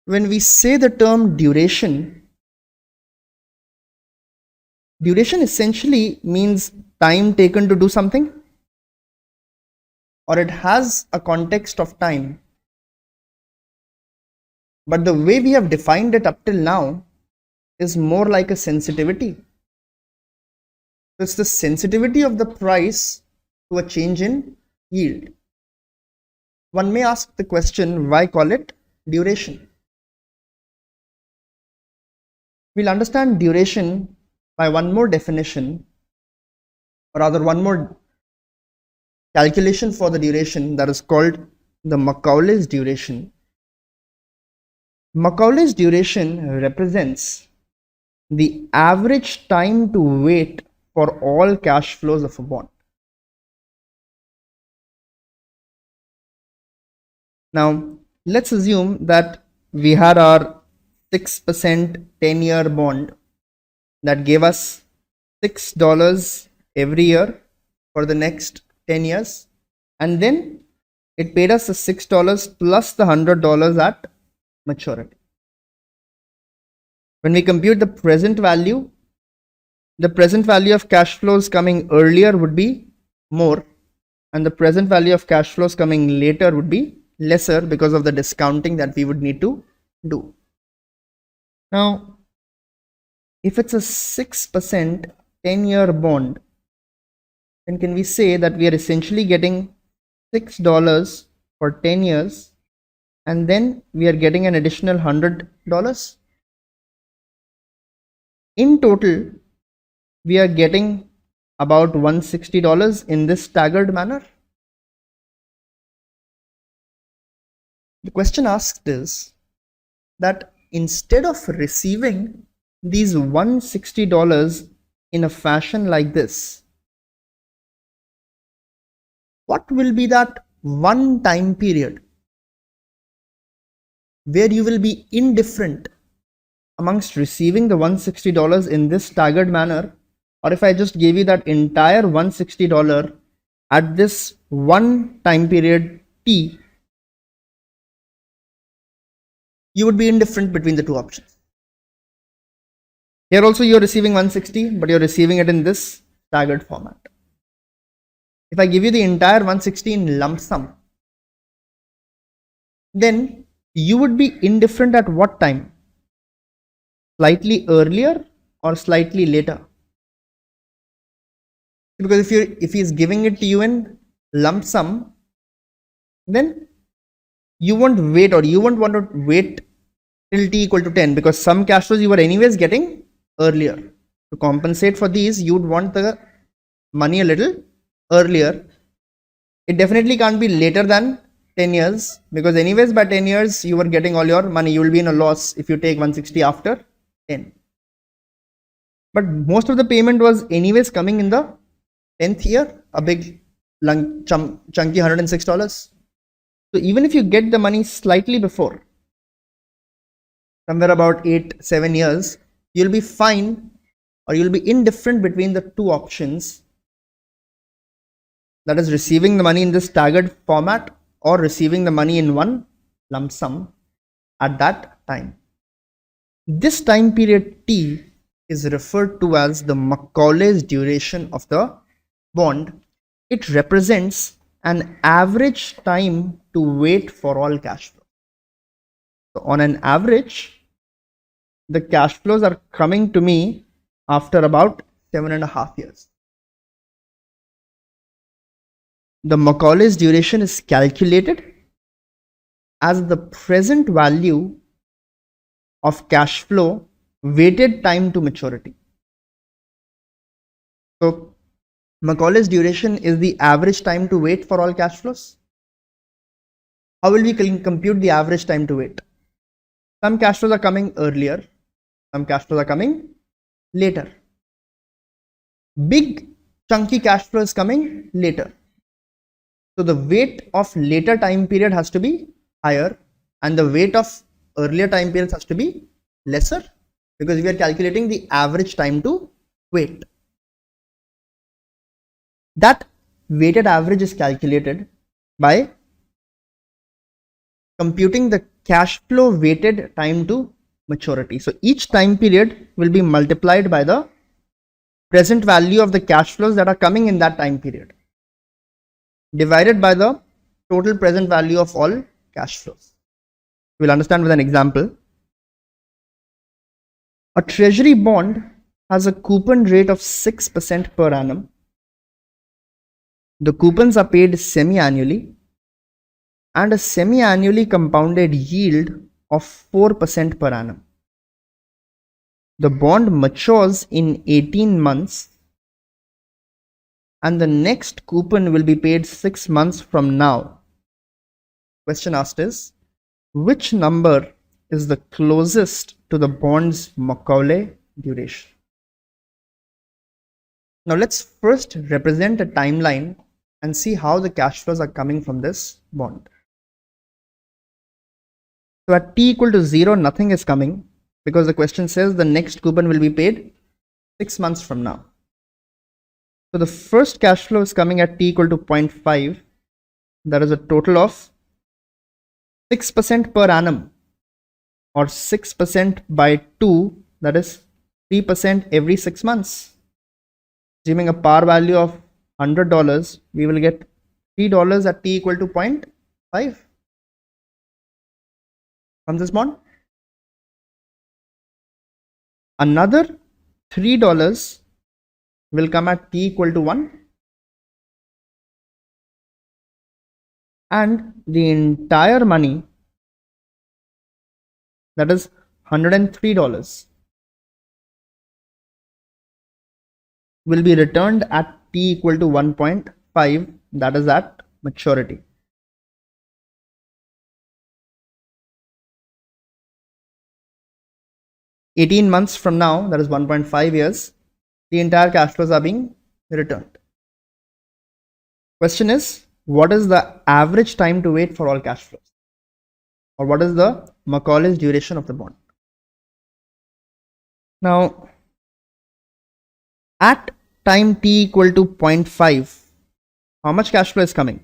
when we say the term duration, duration essentially means time taken to do something, or it has a context of time. But the way we have defined it up till now is more like a sensitivity. It's the sensitivity of the price to a change in yield. One may ask the question, why call it duration? We'll understand duration by one more definition, or rather one more calculation for the duration, that is called the Macaulay's duration. Macaulay's duration represents the average time to wait for all cash flows of a bond. Now, let's assume that we had our 6% 10-year bond that gave us $6 every year for the next 10 years, and then it paid us the $6 plus the $100 at maturity. When we compute the present value of cash flows coming earlier would be more, and the present value of cash flows coming later would be lesser because of the discounting that we would need to do. Now, if it's a 6% 10-year bond, then can we say that we are essentially getting $6 for 10 years, and then we are getting an additional $100? In total, we are getting about $160 in this staggered manner. The question asked is that instead of receiving these $160 in a fashion like this, what will be that one time period where you will be indifferent amongst receiving the $160 in this staggered manner, or if I just gave you that entire $160 at this one time period T, you would be indifferent between the two options. Here also you're receiving 160, but you're receiving it in this staggered format. If I give you the entire 160 in lump sum, then you would be indifferent at what time? Slightly earlier or slightly later? Because if he is giving it to you in lump sum, then you won't wait, or you won't want to wait till t equal to 10, because some cash flows you were anyways getting earlier. To compensate for these, you would want the money a little earlier. It definitely can't be later than 10 years, because anyways by 10 years you were getting all your money. You will be in a loss if you take 160 after 10. But most of the payment was anyways coming in the 10th year, a big chunky $106. So even if you get the money slightly before, somewhere about 8-7 years, you'll be fine, or you'll be indifferent between the two options, that is receiving the money in this staggered format or receiving the money in one lump sum at that time. This time period T is referred to as the Macaulay's duration of the bond. It represents an average time to wait for all cash flow. So on an average, the cash flows are coming to me after about 7.5 years. The Macaulay's duration is calculated as the present value of cash flow weighted time to maturity. So Macaulay's duration is the average time to wait for all cash flows. How will we compute the average time to wait? Some cash flows are coming earlier, some cash flows are coming later. Big chunky cash flow is coming later. So the weight of later time period has to be higher, and the weight of earlier time periods has to be lesser, because we are calculating the average time to wait. That weighted average is calculated by computing the cash flow weighted time to maturity. So each time period will be multiplied by the present value of the cash flows that are coming in that time period, divided by the total present value of all cash flows. We'll understand with an example. A treasury bond has a coupon rate of 6% per annum. The coupons are paid semi-annually, and a semi-annually compounded yield of 4% per annum. The bond matures in 18 months, and the next coupon will be paid 6 months from now. Question asked is, which number is the closest to the bond's Macaulay duration? Now let's first represent a timeline and see how the cash flows are coming from this bond. So at t equal to 0, nothing is coming because the question says the next coupon will be paid 6 months from now. So the first cash flow is coming at t equal to 0.5. That is a total of 6% per annum, or 6% by 2, that is 3% every 6 months. Assuming a par value of $100, we will get $3 at t equal to 0.5 from this bond. Another $3 will come at t equal to 1, and the entire money, that is $103, will be returned at t equal to 1.5, that is at maturity. $18 months from now, that is 1.5 years, the entire cash flows are being returned. Question is, what is the average time to wait for all cash flows? Or what is the Macaulay's duration of the bond? Now, at time t equal to 0.5, how much cash flow is coming?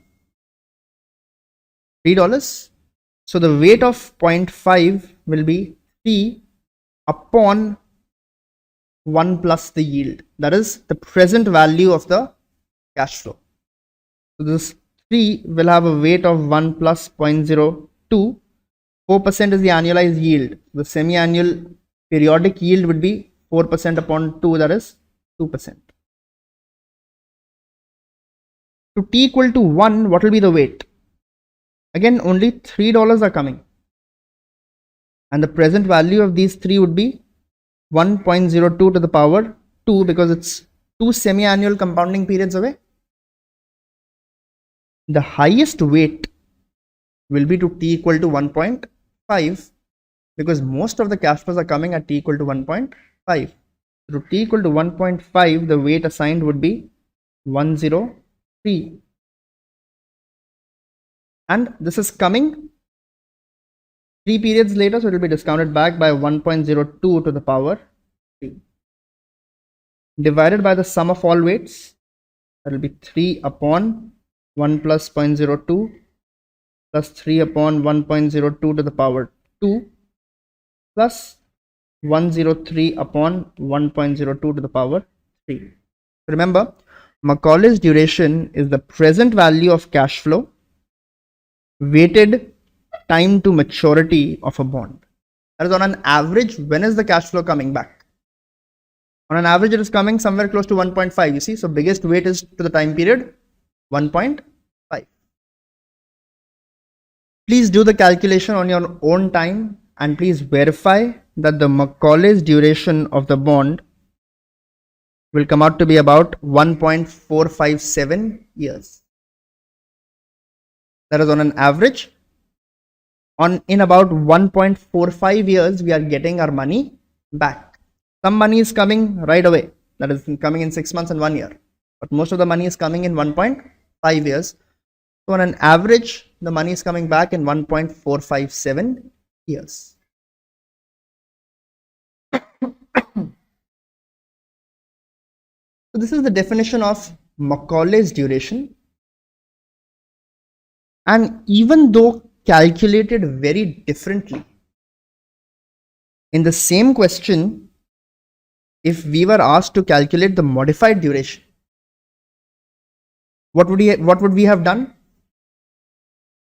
$3. So the weight of 0.5 will be 3 upon 1 plus the yield. That is the present value of the cash flow. So this 3 will have a weight of 1 plus 0.02. 4% is the annualized yield. The semi-annual periodic yield would be 4% upon 2, that is 2%. To t equal to 1, what will be the weight? Again, only $3 are coming. And the present value of these 3 would be 1.02 to the power 2, because it's 2 semi-annual compounding periods away. The highest weight will be to t equal to 1.5, because most of the cash flows are coming at t equal to 1.5. To t equal to 1.5, the weight assigned would be 103. And this is coming 3 periods later, so it will be discounted back by 1.02 to the power 3. Divided by the sum of all weights, that will be 3 upon 1 plus 0.02 plus 3 upon 1.02 to the power 2 plus 103 upon 1.02 to the power 3. Remember, Macaulay's duration is the present value of cash flow weighted time to maturity of a bond. That is on an average, when is the cash flow coming back? On an average, it is coming somewhere close to 1.5, you see. So biggest weight is to the time period 1.5. Please do the calculation on your own time, and please verify that the Macaulay's duration of the bond will come out to be about 1.457 years. That is on an average. In about 1.45 years, we are getting our money back. Some money is coming right away, that is coming in 6 months and 1 year, but most of the money is coming in 1.5 years. So on an average, the money is coming back in 1.457 years. So this is the definition of Macaulay's duration. And even though calculated very differently. In the same question, if we were asked to calculate the modified duration, what would we have done?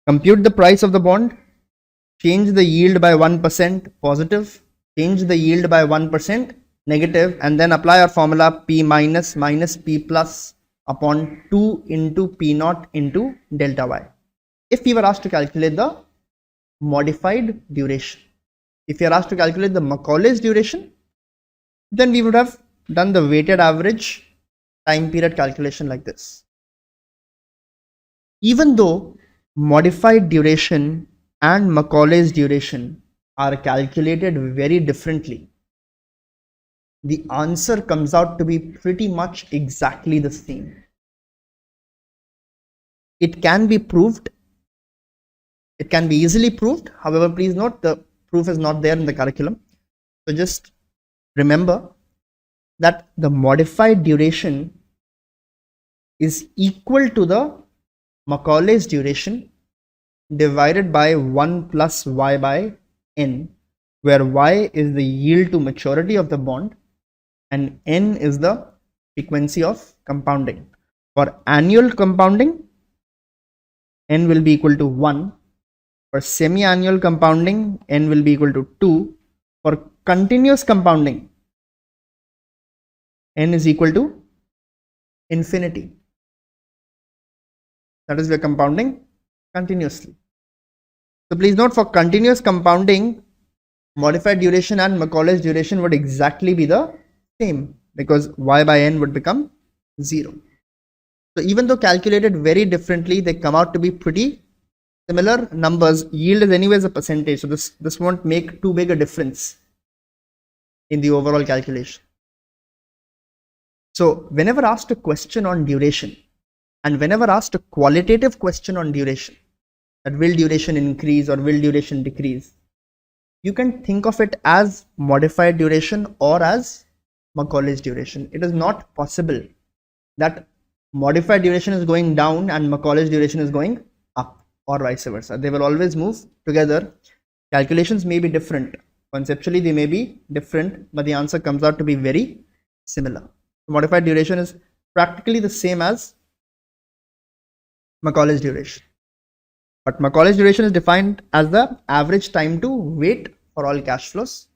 Compute the price of the bond, change the yield by 1% positive, change the yield by 1% negative, and then apply our formula P minus minus P plus upon 2 into P naught into delta Y. If we were asked to calculate the modified duration, if we are asked to calculate the Macaulay's duration, then we would have done the weighted average time period calculation like this. Even though modified duration and Macaulay's duration are calculated very differently, the answer comes out to be pretty much exactly the same. It can be proved. It can be easily proved. However, please note the proof is not there in the curriculum. So just remember that the modified duration is equal to the Macaulay's duration divided by 1 plus Y by N, where Y is the yield to maturity of the bond and N is the frequency of compounding. For annual compounding, N will be equal to 1. For semi-annual compounding, N will be equal to 2. For continuous compounding, N is equal to infinity. That is, we are compounding continuously. So please note, for continuous compounding, modified duration and Macaulay's duration would exactly be the same because Y by N would become 0. So even though calculated very differently, they come out to be pretty similar numbers. Yield is anyways a percentage, so this won't make too big a difference in the overall calculation. So whenever asked a question on duration and whenever asked a qualitative question on duration, that will duration increase or will duration decrease, you can think of it as modified duration or as Macaulay's duration. It is not possible that modified duration is going down and Macaulay's duration is going up or vice versa. They will always move together. Calculations may be different. Conceptually, they may be different, but the answer comes out to be very similar. Modified duration is practically the same as Macaulay's duration. But Macaulay's duration is defined as the average time to wait for all cash flows.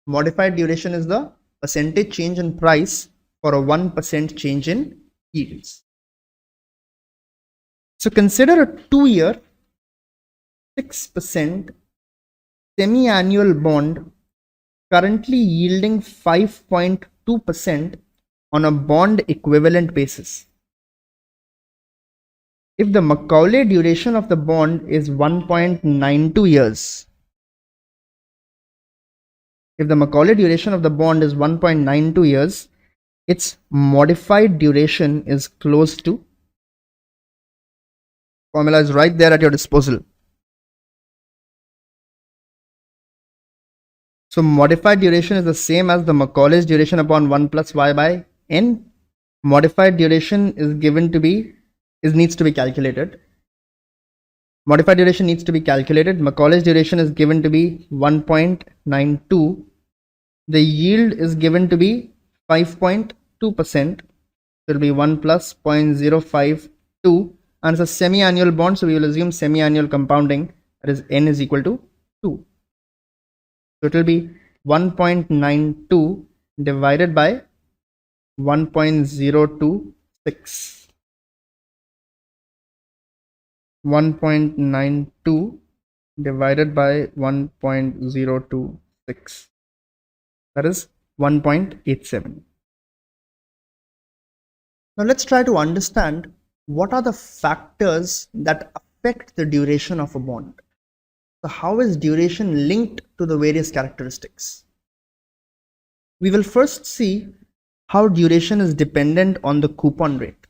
Modified duration is the percentage change in price for a 1% change in yields. So consider a 2-year 6% semi-annual bond currently yielding 5.2% on a bond equivalent basis. If the Macaulay duration of the bond is 1.92 years, if the Macaulay duration of the bond is 1.92 years, its modified duration is close to, formula is right there at your disposal. So modified duration is the same as the Macaulay's duration upon 1 plus Y by N. Modified duration is given to be, needs to be calculated. Modified duration needs to be calculated. Macaulay's duration is given to be 1.92. The yield is given to be 5.2%. It will be 1 plus 0.052. And it's a semi-annual bond, so we will assume semi-annual compounding, that is N is equal to 2. So it will be 1.92 divided by 1.026. 1.92 divided by 1.026. That is 1.87. Now let's try to understand what are the factors that affect the duration of a bond. So how is duration linked to the various characteristics? We will first see how duration is dependent on the coupon rate.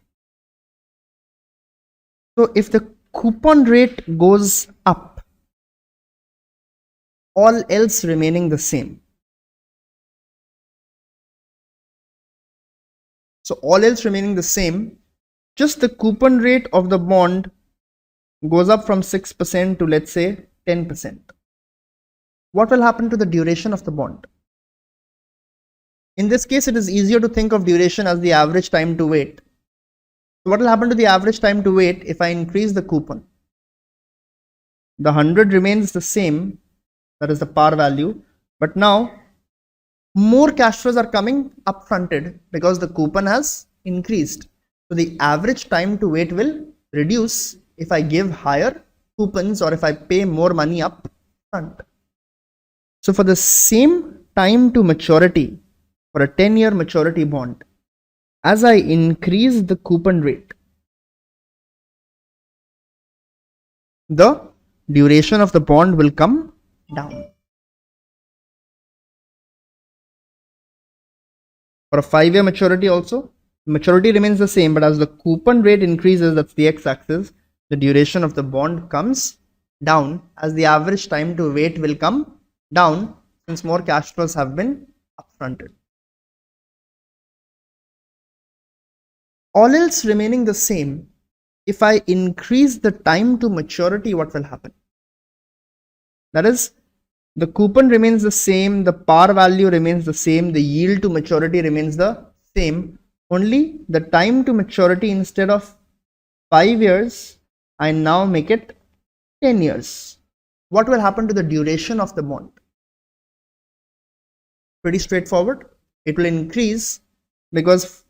So if the coupon rate goes up, all else remaining the same. So all else remaining the same, just the coupon rate of the bond goes up from 6% to, let's say, 10%. What will happen to the duration of the bond? In this case, it is easier to think of duration as the average time to wait. So what will happen to the average time to wait if I increase the coupon? The 100 remains the same, that is the par value, but now more cash flows are coming upfronted because the coupon has increased. So the average time to wait will reduce if I give higher coupons or if I pay more money up front. So for the same time to maturity, for a 10-year maturity bond, as I increase the coupon rate, the duration of the bond will come down. For a 5-year maturity also, maturity remains the same, but as the coupon rate increases, that's the x-axis, the duration of the bond comes down as the average time to wait will come down since more cash flows have been upfronted. All else remaining the same, if I increase the time to maturity, what will happen? That is, the coupon remains the same, the par value remains the same, the yield to maturity remains the same, only the time to maturity, instead of 5 years, I now make it 10 years. What will happen to the duration of the bond? Pretty straightforward. It will increase because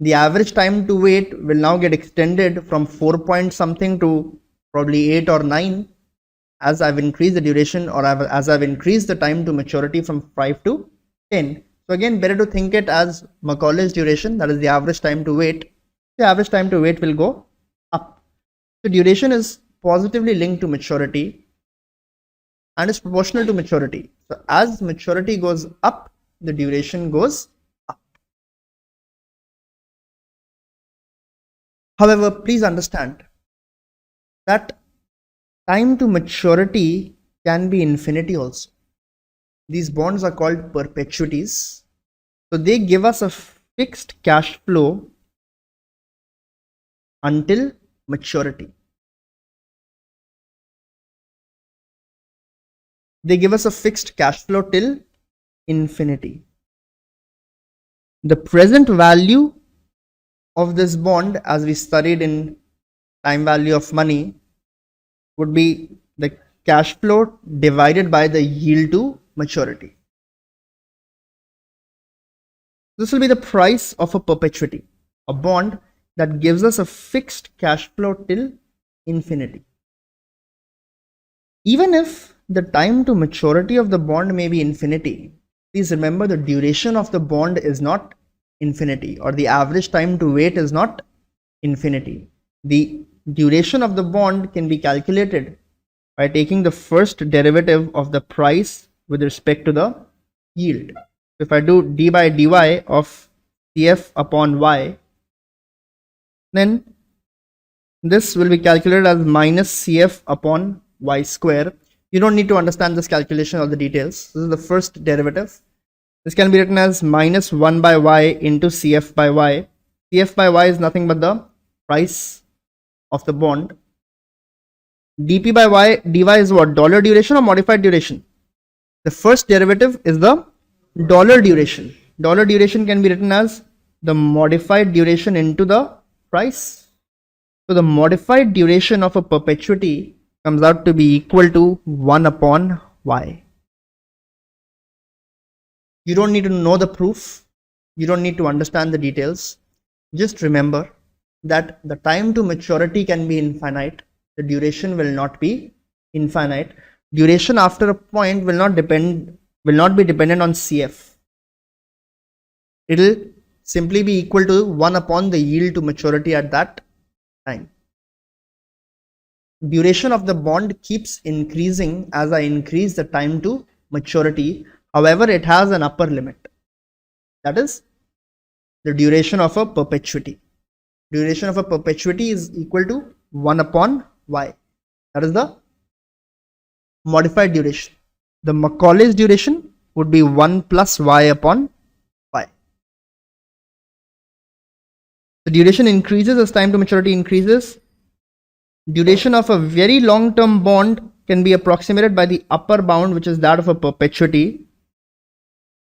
the average time to wait will now get extended from 4 point something to probably 8 or 9 as I've increased the duration, or as I've increased the time to maturity from 5 to 10. So again, better to think it as Macaulay's duration, that is the average time to wait. The average time to wait will go up. So duration is positively linked to maturity and is proportional to maturity. So as maturity goes up, the duration goes up. However, please understand that time to maturity can be infinity also. These bonds are called perpetuities. So they give us a fixed cash flow until maturity. They give us a fixed cash flow till infinity. The present value of this bond, as we studied in time value of money, would be the cash flow divided by the yield to maturity. This will be the price of a perpetuity, a bond that gives us a fixed cash flow till infinity. Even if the time to maturity of the bond may be infinity, please remember the duration of the bond is not infinity, or the average time to wait is not infinity. The duration of the bond can be calculated by taking the first derivative of the price with respect to the yield. If I do d by dy of cf upon y, then this will be calculated as minus cf upon y square. You don't need to understand this calculation or the details. This is the first derivative. This can be written as minus 1 by y into cf by y. Cf by y is nothing but the price of the bond. dp by y, dy is what? Dollar duration or modified duration? The first derivative is the dollar duration. Dollar duration can be written as the modified duration into the price. So the modified duration of a perpetuity comes out to be equal to 1 upon y. You don't need to know the proof. You don't need to understand the details. Just remember that the time to maturity can be infinite. The duration will not be infinite. Duration after a point will not be dependent on CF. It will simply be equal to 1 upon the yield to maturity at that time. Duration of the bond keeps increasing as I increase the time to maturity. However, it has an upper limit. That is the duration of a perpetuity. Duration of a perpetuity is equal to 1 upon y. That is the modified duration. The Macaulay's duration would be 1 plus y upon y. The duration increases as time to maturity increases. duration of a very long term bond can be approximated by the upper bound, which is that of a perpetuity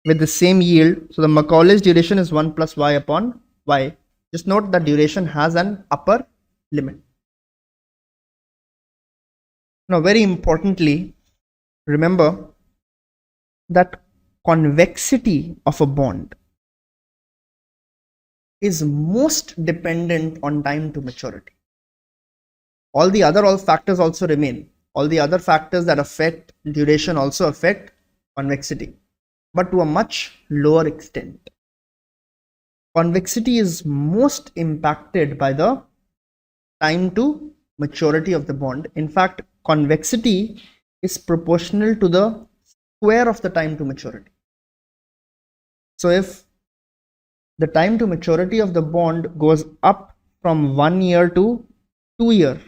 with the same yield. So the Macaulay's duration is 1 plus y upon y. Just note that duration has an upper limit. Now, very importantly, remember that convexity of a bond is most dependent on time to maturity. All the other factors also remain. All the other factors that affect duration also affect convexity, but to a much lower extent. Convexity is most impacted by the time to maturity of the bond. In fact, convexity is proportional to the square of the time to maturity. So if the time to maturity of the bond goes up from 1 year to 2 years,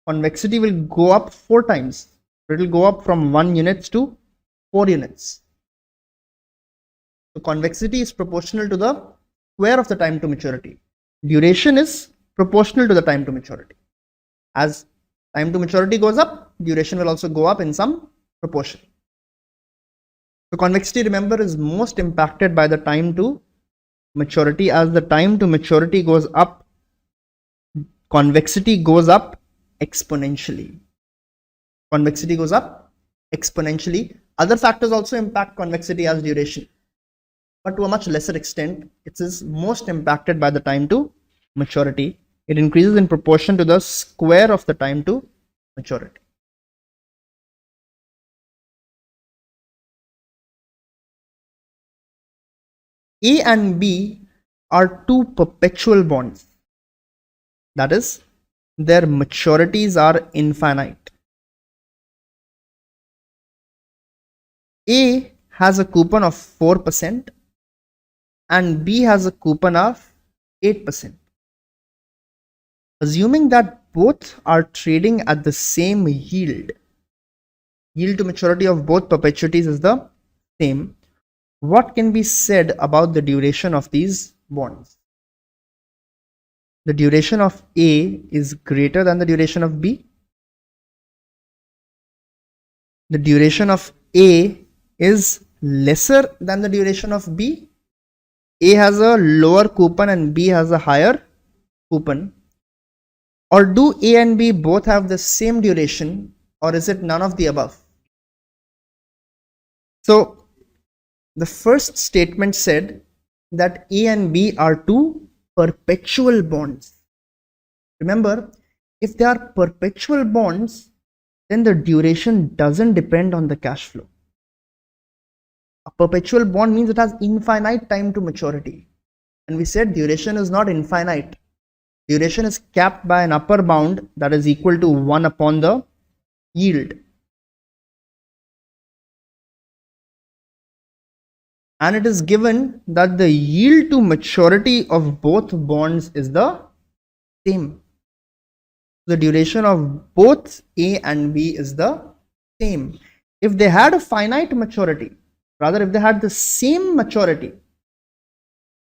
convexity will go up 4 times. It will go up from 1 units to 4 units. So convexity is proportional to the square of the time to maturity. Duration is proportional to the time to maturity. As time to maturity goes up, duration will also go up in some proportion. So convexity, remember, is most impacted by the time to maturity. As the time to maturity goes up, convexity goes up exponentially. Convexity goes up exponentially. Other factors also impact convexity as duration, but to a much lesser extent. It is most impacted by the time to maturity. It increases in proportion to the square of the time to maturity. A and B are two perpetual bonds. That is, their maturities are infinite. A has a coupon of 4% and B has a coupon of 8%. Assuming that both are trading at the same yield to maturity of both perpetuities is the same, what can be said about the duration of these bonds? The duration of A is greater than the duration of B. The duration of A is lesser than the duration of B. A has a lower coupon and B has a higher coupon. Or do A and B both have the same duration, or is it none of the above? So the first statement said that A and B are two perpetual bonds. Remember, if they are perpetual bonds, then the duration doesn't depend on the cash flow. A perpetual bond means it has infinite time to maturity. And we said duration is not infinite. Duration is capped by an upper bound that is equal to 1 upon the yield. And it is given that the yield to maturity of both bonds is the same. The duration of both A and B is the same. If they had a finite maturity, rather if they had the same maturity,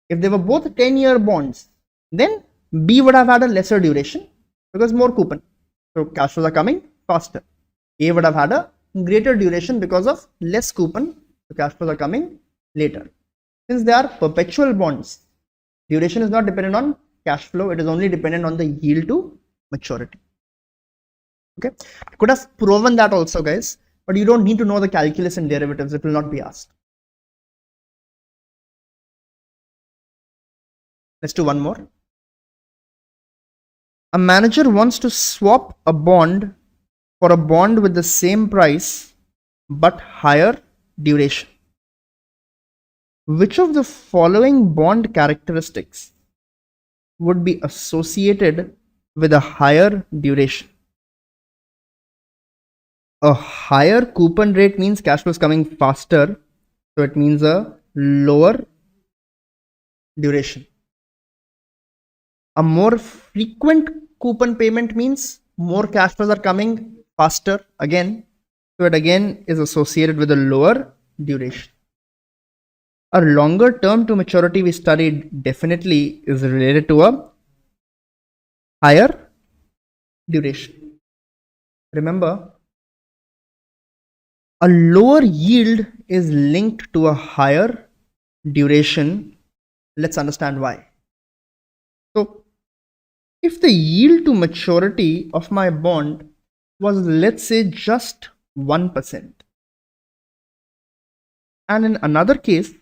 if they were both 10-year bonds, then B would have had a lesser duration because more coupon. So cash flows are coming faster. A would have had a greater duration because of less coupon. So cash flows are coming later. Since they are perpetual bonds, duration is not dependent on cash flow. It is only dependent on the yield to maturity. Okay, I could have proven that also, guys, but you don't need to know the calculus and derivatives. It will not be asked. Let's do one more. A manager wants to swap a bond for a bond with the same price but higher duration. Which of the following bond characteristics would be associated with a higher duration? A higher coupon rate means cash flow is coming faster, so it means a lower duration. A more frequent coupon payment means more cash flows are coming faster again, so it again is associated with a lower duration. A longer term to maturity we studied definitely is related to a higher duration. Remember, a lower yield is linked to a higher duration. Let's understand why. So, if the yield to maturity of my bond was, let's say, just 1%, and in another case,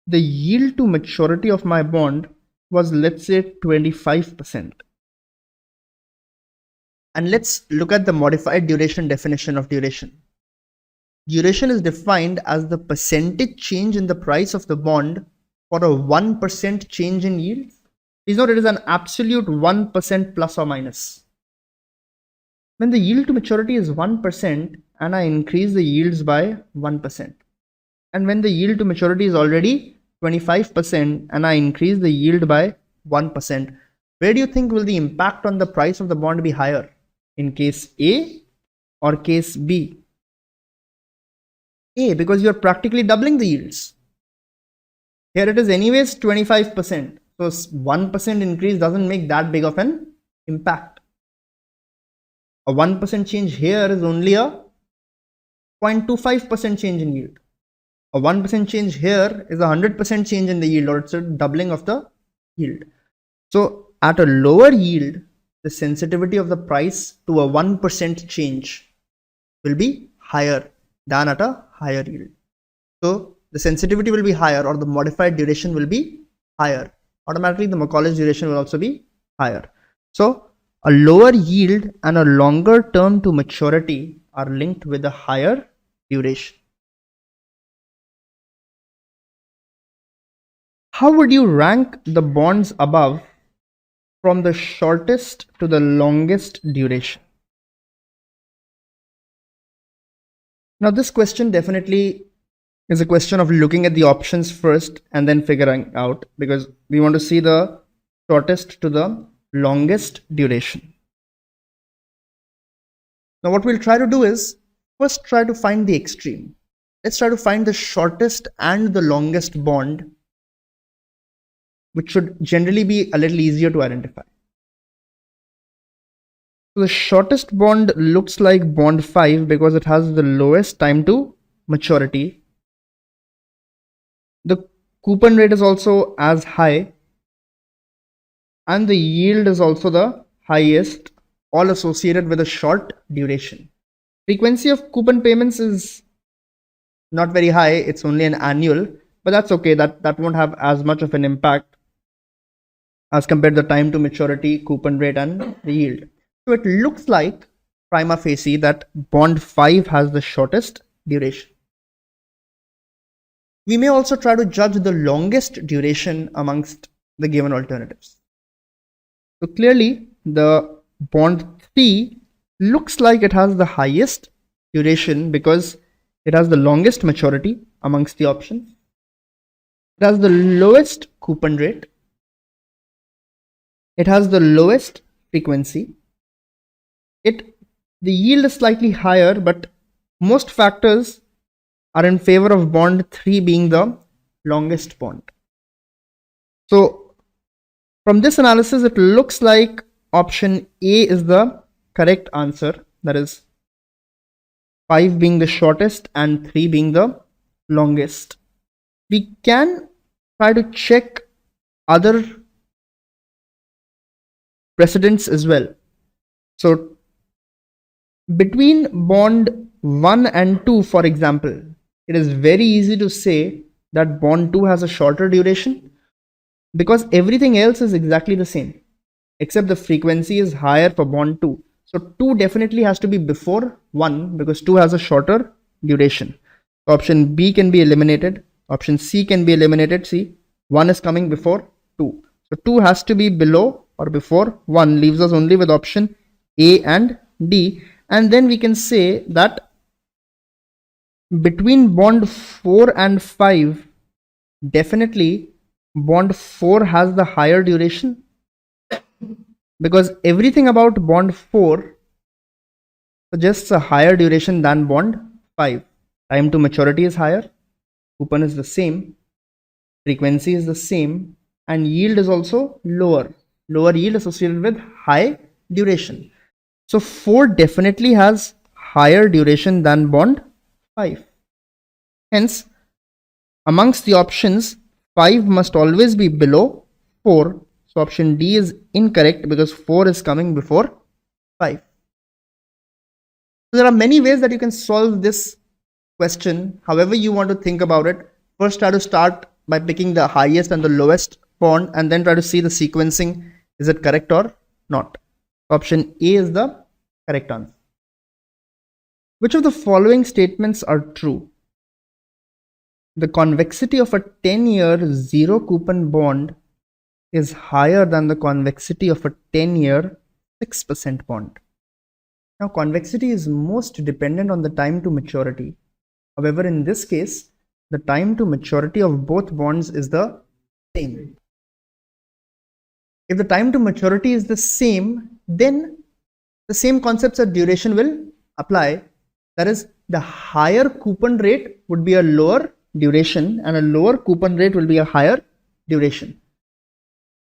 the yield to maturity of my bond was, let's say, 25%. And let's look at the modified duration definition of duration. Duration is defined as the percentage change in the price of the bond for a 1% change in yield. Please note it is an absolute 1% plus or minus. When the yield to maturity is 1% and I increase the yields by 1%, and when the yield to maturity is already 25% and I increase the yield by 1%, where do you think will the impact on the price of the bond be higher? In case A or case B? A, because you're practically doubling the yields. Here it is anyways 25%. So 1% increase doesn't make that big of an impact. A 1% change here is only a 0.25% change in yield. A 1% change here is a 100% change in the yield, or it's a doubling of the yield. So at a lower yield, the sensitivity of the price to a 1% change will be higher than at a higher yield. So the sensitivity will be higher, or the modified duration will be higher. Automatically the Macaulay duration will also be higher. So a lower yield and a longer term to maturity are linked with a higher duration. How would you rank the bonds above from the shortest to the longest duration? Now this question definitely is a question of looking at the options first and then figuring out, because we want to see the shortest to the longest duration. Now what we'll try to do is first try to find the extreme. Let's try to find the shortest and the longest bond, which should generally be a little easier to identify. So the shortest bond looks like bond 5 because it has the lowest time to maturity. The coupon rate is also as high, and the yield is also the highest, all associated with a short duration. Frequency of coupon payments is not very high, it's only an annual, but that's okay, that won't have as much of an impact as compared to the time to maturity, coupon rate, and the yield. So it looks like prima facie that bond 5 has the shortest duration. We may also try to judge the longest duration amongst the given alternatives. So clearly the bond 3 looks like it has the highest duration because it has the longest maturity amongst the options. It has the lowest coupon rate. It has the lowest frequency. The yield is slightly higher, but most factors are in favor of bond 3 being the longest bond. So from this analysis, it looks like option A is the correct answer, that is 5 being the shortest and 3 being the longest. We can try to check other precedents as well. So between bond 1 and 2, for example, it is very easy to say that bond 2 has a shorter duration because everything else is exactly the same except the frequency is higher for bond 2. So 2 definitely has to be before 1 because 2 has a shorter duration. So option B can be eliminated. Option C can be eliminated. See, 1 is coming before 2. So 2 has to be below or before 1, leaves us only with option A and D. And then we can say that between bond 4 and 5, definitely bond 4 has the higher duration because everything about bond 4 suggests a higher duration than bond 5. Time to maturity is higher, coupon is the same, frequency is the same, and yield is also lower. Lower yield associated with high duration. So 4 definitely has higher duration than bond 5. Hence, amongst the options, 5 must always be below 4. So option D is incorrect because 4 is coming before 5. So there are many ways that you can solve this question, however you want to think about it. First, try to start by picking the highest and the lowest bond and then try to see the sequencing. Is it correct or not? Option A is the correct answer. Which of the following statements are true? The convexity of a 10-year zero coupon bond is higher than the convexity of a 10-year 6% bond. Now, convexity is most dependent on the time to maturity. However, in this case, the time to maturity of both bonds is the same. If the time to maturity is the same, then the same concepts of duration will apply. That is, the higher coupon rate would be a lower duration and a lower coupon rate will be a higher duration.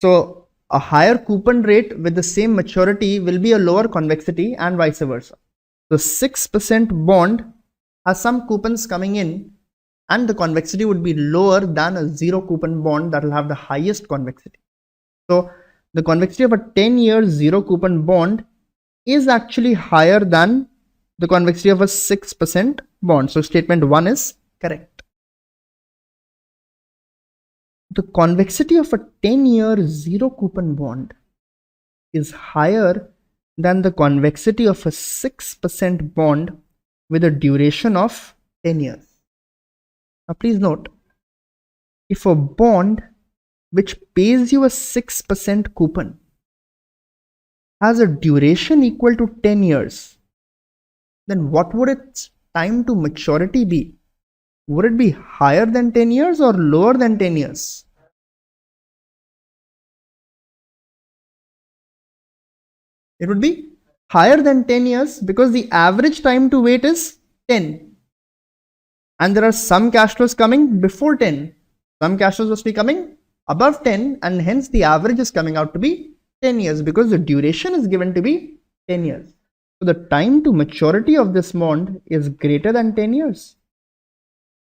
So a higher coupon rate with the same maturity will be a lower convexity and vice versa. The 6% bond has some coupons coming in and the convexity would be lower than a zero coupon bond that will have the highest convexity. So the convexity of a 10-year zero coupon bond is actually higher than the convexity of a 6% bond. So statement 1 is correct. The convexity of a 10-year zero coupon bond is higher than the convexity of a 6% bond with a duration of 10 years. Now please note, if a bond which pays you a 6% coupon has a duration equal to 10 years, then what would its time to maturity be? Would it be higher than 10 years or lower than 10 years? It would be higher than 10 years because the average time to wait is 10. And there are some cash flows coming before 10. Some cash flows must be coming above 10 and hence the average is coming out to be 10 years because the duration is given to be 10 years. So the time to maturity of this bond is greater than 10 years.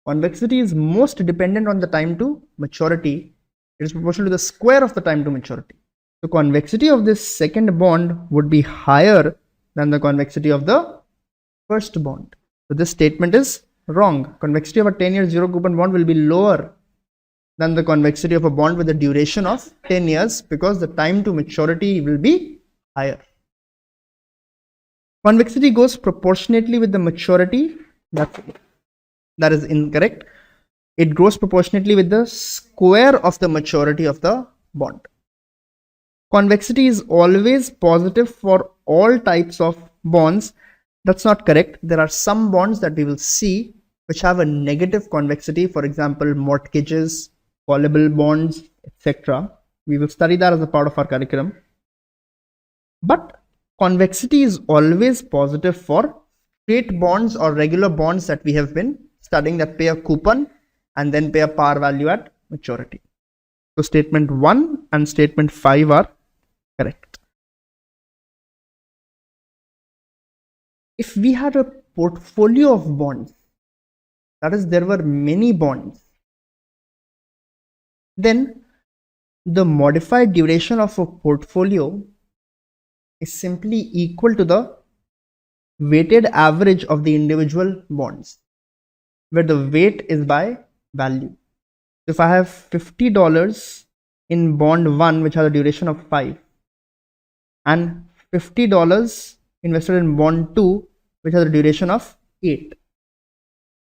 Convexity is most dependent on the time to maturity. It is proportional to the square of the time to maturity. So convexity of this second bond would be higher than the convexity of the first bond. So this statement is wrong. Convexity of a 10-year zero coupon bond will be lower than the convexity of a bond with a duration of 10 years because the time to maturity will be higher. Convexity goes proportionately with the maturity. That is incorrect. It grows proportionately with the square of the maturity of the bond. Convexity is always positive for all types of bonds. That's not correct. There are some bonds that we will see which have a negative convexity, for example, mortgages, callable bonds, etc. We will study that as a part of our curriculum. But convexity is always positive for straight bonds or regular bonds that we have been studying that pay a coupon and then pay a par value at maturity. So statement 1 and statement 5 are correct. If we had a portfolio of bonds, that is, there were many bonds, then the modified duration of a portfolio is simply equal to the weighted average of the individual bonds, where the weight is by value. If I have $50 in bond 1 which has a duration of 5 and $50 invested in bond 2 which has a duration of 8,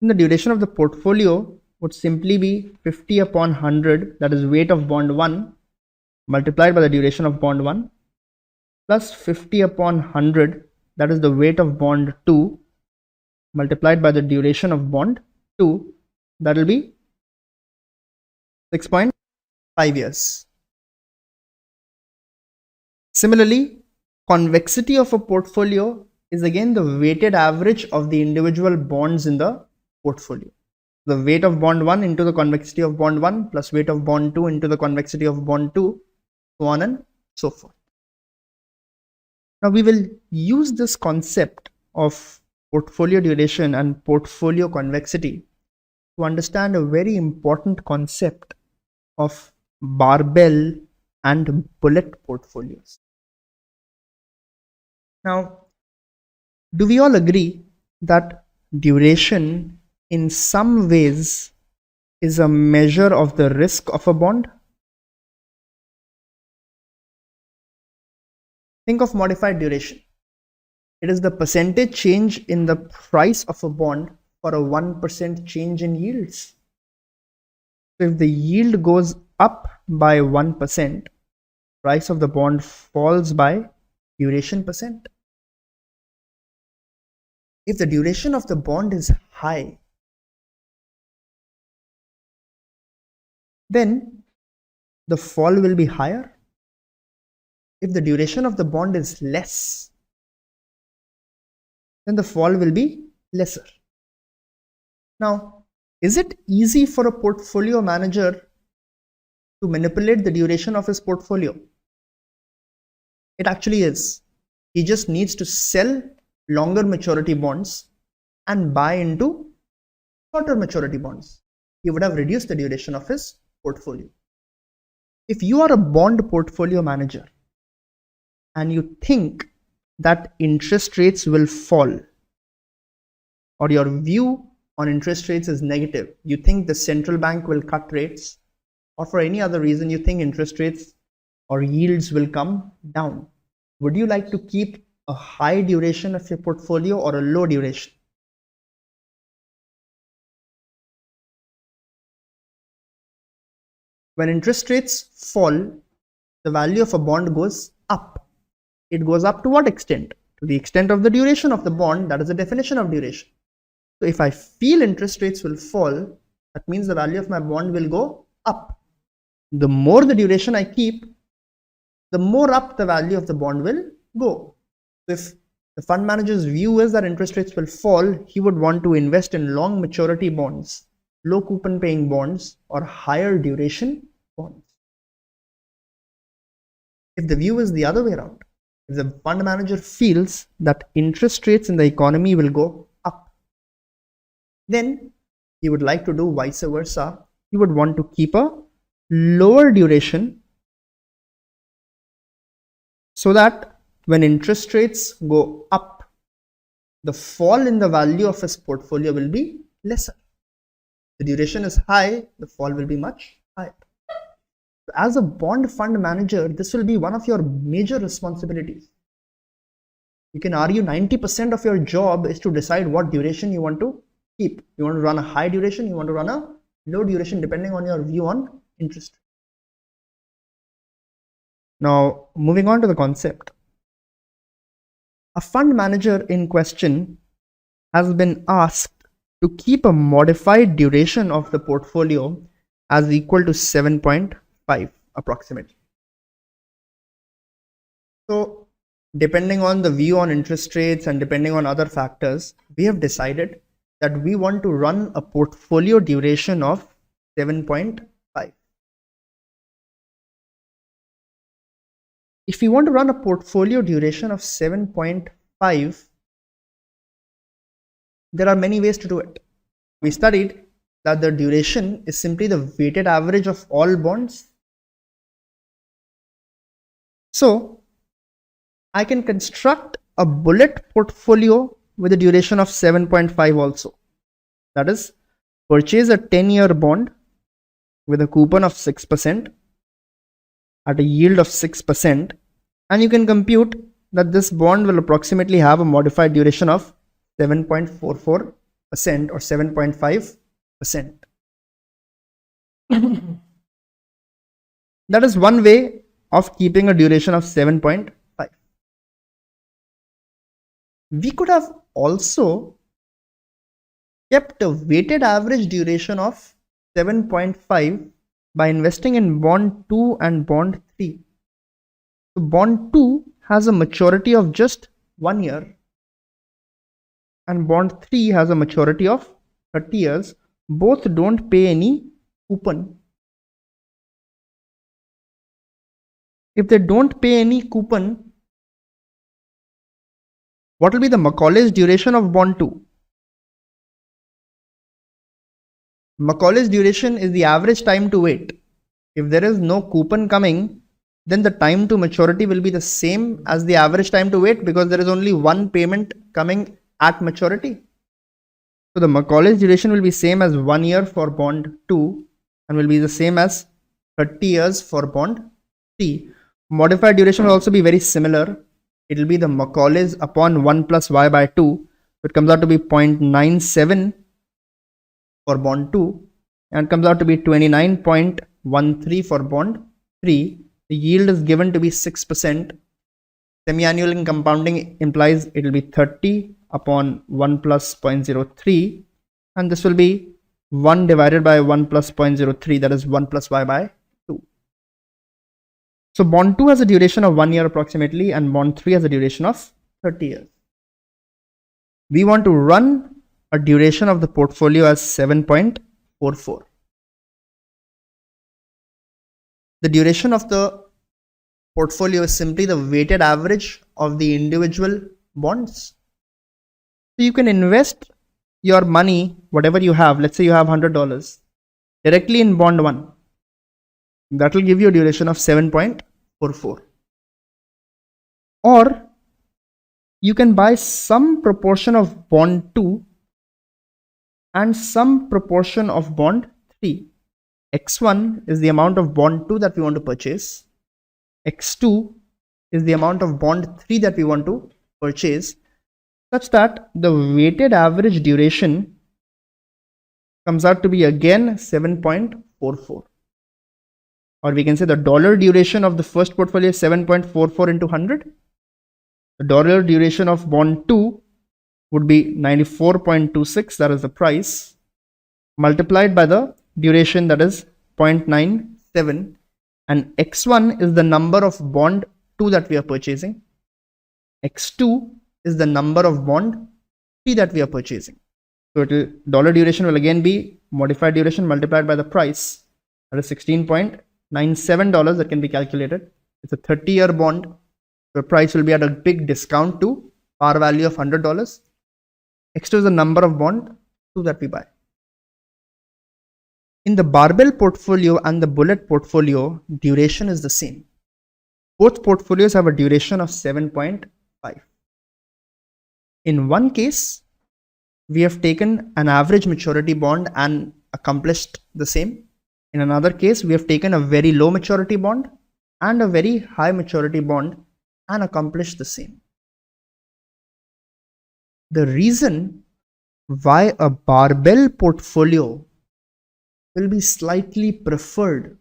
then the duration of the portfolio would simply be 50 upon 100, that is weight of bond 1 multiplied by the duration of bond 1, plus 50 upon 100, that is the weight of bond 2 multiplied by the duration of bond 2, that will be 6.5 years. Similarly, convexity of a portfolio is again the weighted average of the individual bonds in the portfolio. The weight of bond 1 into the convexity of bond 1 plus weight of bond 2 into the convexity of bond 2, so on and so forth. Now we will use this concept of portfolio duration and portfolio convexity to understand a very important concept of barbell and bullet portfolios. Now, do we all agree that duration in some ways is a measure of the risk of a bond? Think of modified duration. It is the percentage change in the price of a bond for a 1% change in yields. So if the yield goes up by 1%, price of the bond falls by duration percent. If the duration of the bond is high, then the fall will be higher. If the duration of the bond is less, then the fall will be lesser. Now, is it easy for a portfolio manager to manipulate the duration of his portfolio? It actually is. He just needs to sell longer maturity bonds and buy into shorter maturity bonds. He would have reduced the duration of his portfolio. If you are a bond portfolio manager and you think that interest rates will fall, or your view on interest rates is negative, you think the central bank will cut rates, or for any other reason you think interest rates or yields will come down, would you like to keep a high duration of your portfolio or a low duration? When interest rates fall, the value of a bond goes up. It goes up to what extent? To the extent of the duration of the bond. That is the definition of duration. So if I feel interest rates will fall, that means the value of my bond will go up. The more the duration I keep, the more up the value of the bond will go. So if the fund manager's view is that interest rates will fall, he would want to invest in long maturity bonds, low coupon paying bonds, or higher duration bonds. If the view is the other way around, if the fund manager feels that interest rates in the economy will go up, then he would like to do vice versa. He would want to keep a lower duration so that when interest rates go up, the fall in the value of his portfolio will be lesser. The duration is high, the fall will be much higher. As a bond fund manager, this will be one of your major responsibilities. You can argue 90% of your job is to decide what duration you want to keep. You want to run a high duration, you want to run a low duration, depending on your view on interest. Now, moving on to the concept. A fund manager in question has been asked to keep a modified duration of the portfolio as equal to 7.5 approximately. So depending on the view on interest rates and depending on other factors, we have decided that we want to run a portfolio duration of 7.5. If we want to run a portfolio duration of 7.5, there are many ways to do it. We studied that the duration is simply the weighted average of all bonds. So I can construct a bullet portfolio with a duration of 7.5 also. That is, purchase a 10-year bond with a coupon of 6% at a yield of 6%, and you can compute that this bond will approximately have a modified duration of 7.44% or 7.5%. That is one way of keeping a duration of 7.5. We could have also kept a weighted average duration of 7.5 by investing in bond 2 and bond 3. So bond 2 has a maturity of just 1 year and bond 3 has a maturity of 30 years. Both don't pay any coupon. If they don't pay any coupon, What will be the Macaulay's duration of bond 2? Macaulay's duration is the average time to wait. If there is no coupon coming, then the time to maturity will be the same as the average time to wait because there is only one payment coming at maturity. So the Macaulay's duration will be same as 1 year for bond 2 and will be the same as 30 years for bond 3. Modified duration will also be very similar. It will be the Macaulay's upon 1 plus y by 2. So it comes out to be 0.97 for bond 2 and comes out to be 29.13 for bond 3. The yield is given to be 6%. Semi-annual and compounding implies it will be 30 upon 1 plus 0.03 and this will be 1 divided by 1 plus 0.03, that is 1 plus y by 2. So bond 2 has a duration of 1 year approximately and bond 3 has a duration of 30 years. We want to run a duration of the portfolio as 7.44. The duration of the portfolio is simply the weighted average of the individual bonds. So you can invest your money, whatever you have, let's say you have $100, directly in bond 1. That will give you a duration of 7.44. Or you can buy some proportion of bond 2 and some proportion of bond 3. X1 is the amount of bond 2 that we want to purchase. X2 is the amount of bond 3 that we want to purchase, such that the weighted average duration comes out to be again 7.44. Or we can say the dollar duration of the first portfolio is 7.44 into 100. The dollar duration of bond 2 would be 94.26, that is the price, multiplied by the duration, that is 0.97, and X1 is the number of bond 2 that we are purchasing. X2 is the number of bond 3 that we are purchasing. So dollar duration will again be modified duration multiplied by the price, that is $16.97 that can be calculated. It's a 30-year bond. The price will be at a big discount to par value of $100. X2 is the number of bond 2 that we buy. In the barbell portfolio and the bullet portfolio, duration is the same. Both portfolios have a duration of 7.5. In one case, we have taken an average maturity bond and accomplished the same. In another case, we have taken a very low maturity bond and a very high maturity bond and accomplished the same. The reason why a barbell portfolio will be slightly preferred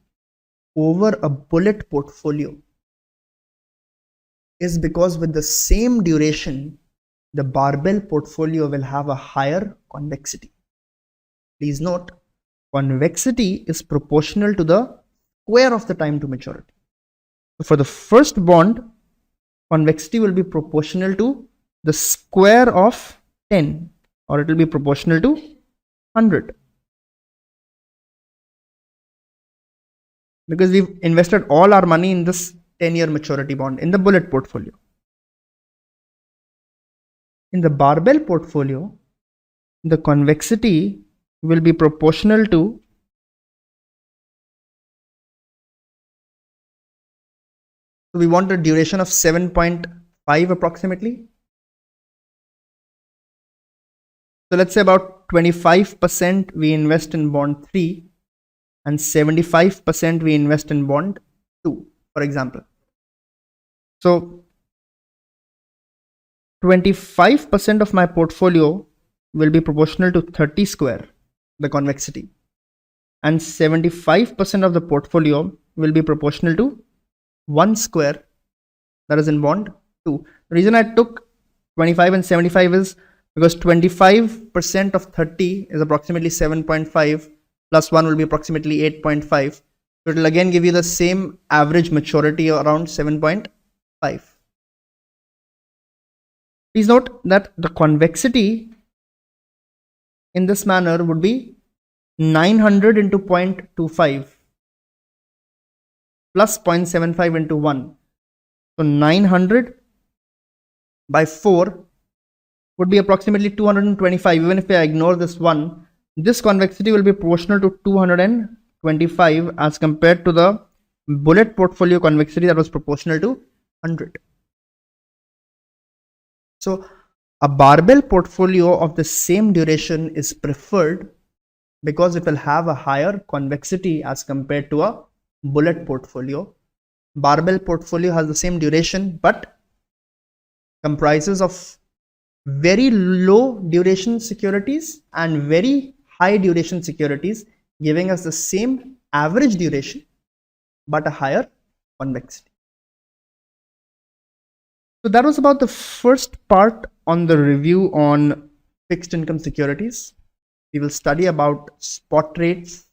over a bullet portfolio is because with the same duration, the barbell portfolio will have a higher convexity. Please note, convexity is proportional to the square of the time to maturity. So for the first bond, convexity will be proportional to the square of 10, or it will be proportional to 100. Because we've invested all our money in this 10-year maturity bond in the bullet portfolio. In the barbell portfolio, the convexity will be proportional to we want a duration of 7.5 approximately. So let's say about 25% we invest in bond 3 and 75% we invest in bond 2, for example. So 25% of my portfolio will be proportional to 30 square, the convexity, and 75% of the portfolio will be proportional to 1 square, that is in bond 2. The reason I took 25 and 75 is because 25% of 30 is approximately 7.5 plus 1 will be approximately 8.5. So it will again give you the same average maturity around 7.5. Please note that the convexity in this manner would be 900 into 0.25 plus 0.75 into 1. So 900 by 4 would be approximately 225. Even if I ignore this one, this convexity will be proportional to 225 as compared to the bullet portfolio convexity that was proportional to 100. So a barbell portfolio of the same duration is preferred because it will have a higher convexity as compared to a bullet portfolio. Barbell portfolio has the same duration but comprises of very low duration securities and very high duration securities, giving us the same average duration but a higher convexity. So that was about the first part on the review on fixed income securities. We will study about spot rates,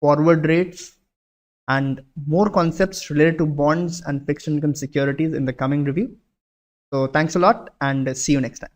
forward rates, and more concepts related to bonds and fixed income securities in the coming review. So thanks a lot and see you next time.